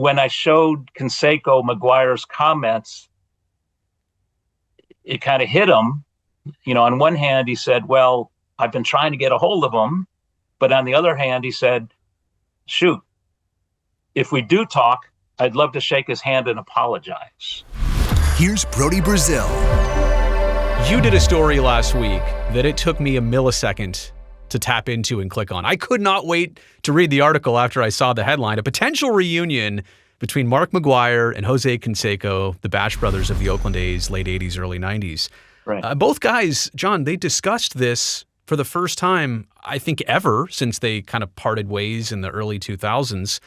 when I showed Canseco McGwire's comments, it kind of hit him. On one hand, he said, well, I've been trying to get a hold of him. But on the other hand, he said, shoot, if we do talk, I'd love to shake his hand and apologize. Here's Brody Brazil. You did a story last week that it took me a millisecond to tap into and click on. I could not wait to read the article after I saw the headline, a potential reunion between Mark McGwire and Jose Canseco, the Bash brothers of the Oakland A's, late 80s, early 90s. Right. Both guys, John, they discussed this for the first time, I think, ever since they kind of parted ways in the early 2000s.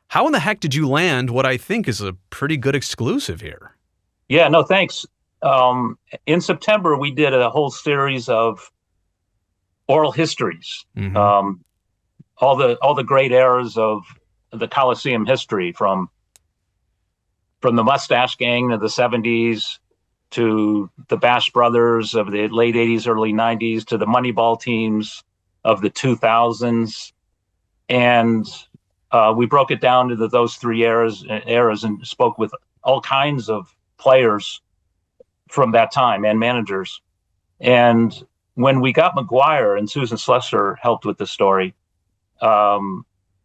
How in the heck did you land what I think is a pretty good exclusive here? Yeah, no, thanks. In September, we did a whole series of oral histories, all the great eras of the Coliseum history, from the Mustache Gang of the 70s to the Bash Brothers of the late 80s, early 90s, to the Moneyball teams of the 2000s. And we broke it down into those three eras and spoke with all kinds of players from that time and managers. And when we got McGwire, and Susan Slessor helped with the story,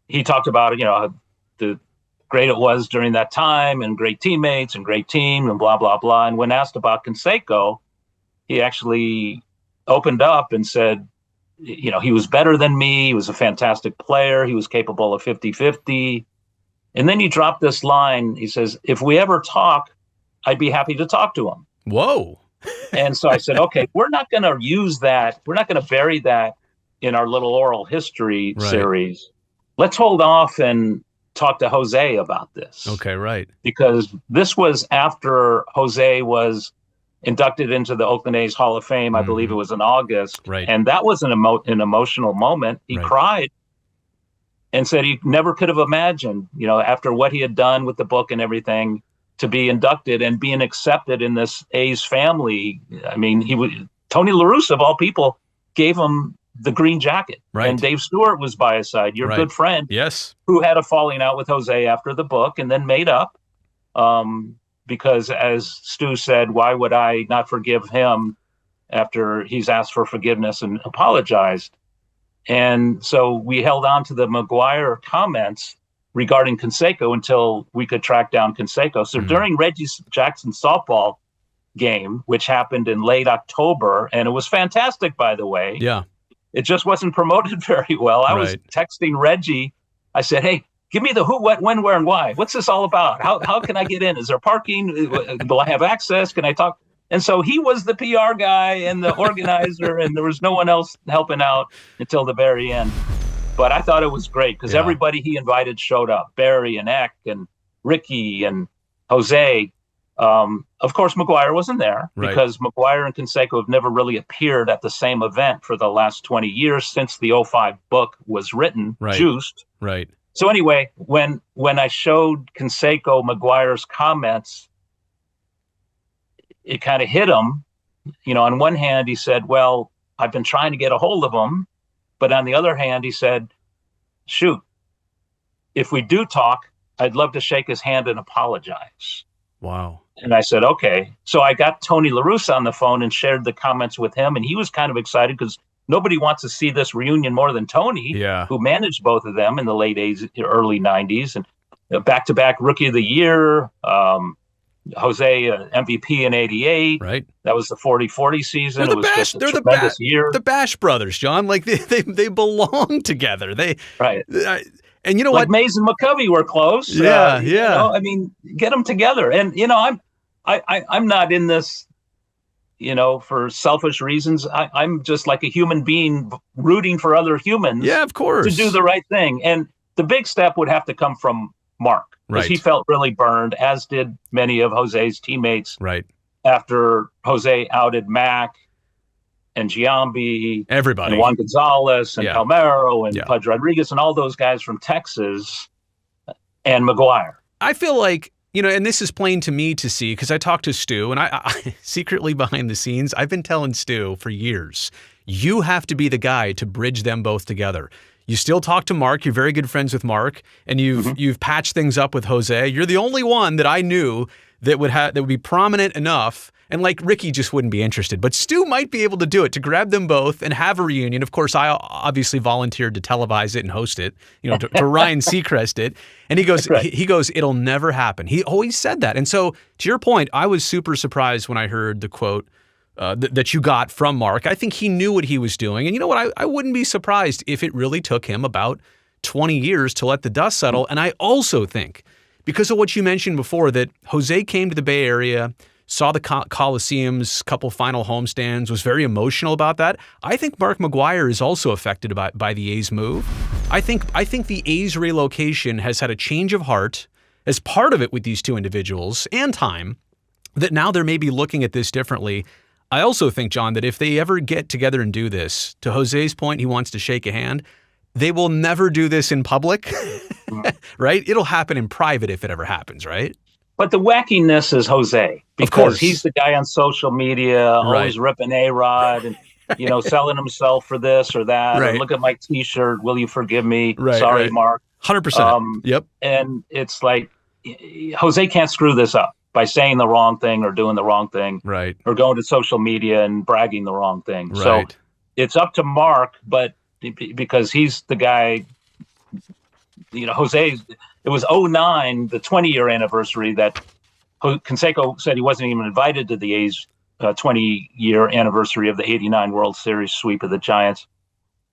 he talked about, the great it was during that time, and great teammates and great team and blah, blah, blah. And when asked about Canseco, he actually opened up and said, he was better than me. He was a fantastic player. He was capable of 50-50. And then he dropped this line. He says, if we ever talk, I'd be happy to talk to him. Whoa. And so I said, okay, we're not going to use that. We're not going to bury that in our little oral history series. Let's hold off and talk to Jose about this. Okay, right. Because this was after Jose was inducted into the Oakland A's Hall of Fame. I believe it was in August. Right. And that was an emotional moment. He cried and said he never could have imagined, after what he had done with the book and everything, to be inducted and being accepted in this A's family. I mean, Tony La Russa, of all people, gave him the green jacket. Right. And Dave Stewart was by his side, your good friend. Yes. Who had a falling out with Jose after the book and then made up. Because as Stu said, why would I not forgive him after he's asked for forgiveness and apologized? And so we held on to the McGwire comments regarding Canseco until we could track down Canseco. So during Reggie Jackson's softball game, which happened in late October, and it was fantastic, by the way. Yeah. It just wasn't promoted very well. I was texting Reggie. I said, hey, give me the who, what, when, where, and why. What's this all about? How can I get in? Is there parking? Will I have access? Can I talk? And so he was the PR guy and the organizer, and there was no one else helping out until the very end. But I thought it was great because everybody he invited showed up. Barry and Eck and Rickey and Jose. Of course, McGwire wasn't there because McGwire and Canseco have never really appeared at the same event for the last 20 years since the 2005 book was written, Juiced. Right. So anyway, when I showed Canseco McGwire's comments, it kind of hit him. On one hand, he said, well, I've been trying to get a hold of him. But on the other hand, he said, shoot, if we do talk, I'd love to shake his hand and apologize. Wow. And I said, okay. So I got Tony La Russa on the phone and shared the comments with him. And he was kind of excited because nobody wants to see this reunion more than Tony, who managed both of them in the late 80s, early 90s. And back-to-back Rookie of the Year, Jose MVP in 88. Right. That was the 40-40 season. It was just a tremendous year. The Bash brothers, John. Like they belong together. And you know like what? Mays and McCovey were close. Yeah. I mean, get them together. And I'm not in this, for selfish reasons. I'm just like a human being rooting for other humans. Yeah, of course. To do the right thing. And the big step would have to come from Mark. Because he felt really burned, as did many of Jose's teammates. Right. After Jose outed Mac and Giambi, everybody, and Juan Gonzalez and Palmero and Pudge Rodriguez and all those guys from Texas and McGwire. I feel like, and this is plain to me to see because I talked to Stu and I secretly behind the scenes, I've been telling Stu for years, you have to be the guy to bridge them both together. You still talk to Mark. You're very good friends with Mark, and you've patched things up with Jose. You're the only one that I knew that would be prominent enough. And like Rickey just wouldn't be interested, but Stu might be able to do it, to grab them both and have a reunion. Of course, I obviously volunteered to televise it and host it, to Ryan Seacrest it. And he goes, right. he goes, it'll never happen. He always said that. And so to your point, I was super surprised when I heard the quote that you got from Mark. I think he knew what he was doing. And you know what? I wouldn't be surprised if it really took him about 20 years to let the dust settle. And I also think, because of what you mentioned before, that Jose came to the Bay Area, saw the Coliseum's couple final homestands, was very emotional about that. I think Mark McGwire is also affected by the A's move. I think the A's relocation has had a change of heart as part of it with these two individuals and time, that now they're maybe looking at this differently. I also think, John, that if they ever get together and do this, to Jose's point, he wants to shake a hand, they will never do this in public, right? It'll happen in private if it ever happens, right? But the wackiness is Jose, because he's the guy on social media, always ripping A-Rod and, selling himself for this or that. Right. And look at my T-shirt. Will you forgive me? Right, Sorry, right. Mark. 100%. Yep. And it's like, Jose can't screw this up by saying the wrong thing or doing the wrong thing. Right. Or going to social media and bragging the wrong thing. Right. So it's up to Mark, but because he's the guy, Jose, it was 2009, the 20-year anniversary, that Canseco said he wasn't even invited to the A's 20-year anniversary of the 89 World Series sweep of the Giants.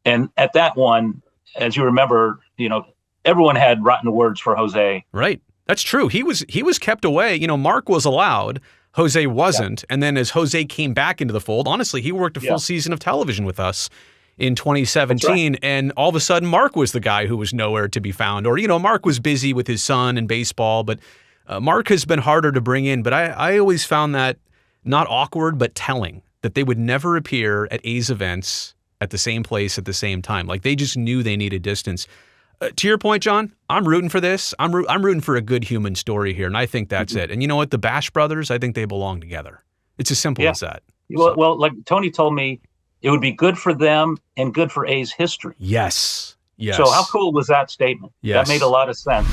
And at that one, as you remember, everyone had rotten words for Jose. Right. That's true. He was kept away. Mark was allowed. Jose wasn't. Yeah. And then as Jose came back into the fold, honestly, he worked a full season of television with us in 2017, right. And all of a sudden Mark was the guy who was nowhere to be found. Or, Mark was busy with his son and baseball, but Mark has been harder to bring in. But I always found that not awkward, but telling, that they would never appear at A's events at the same place at the same time. Like, they just knew they needed distance. To your point, John, I'm rooting for this. I'm rooting for a good human story here, and I think that's it. And you know what? The Bash brothers, I think they belong together. It's as simple as that. Well, like Tony told me, it would be good for them and good for A's history. Yes. So how cool was that statement? Yes. That made a lot of sense.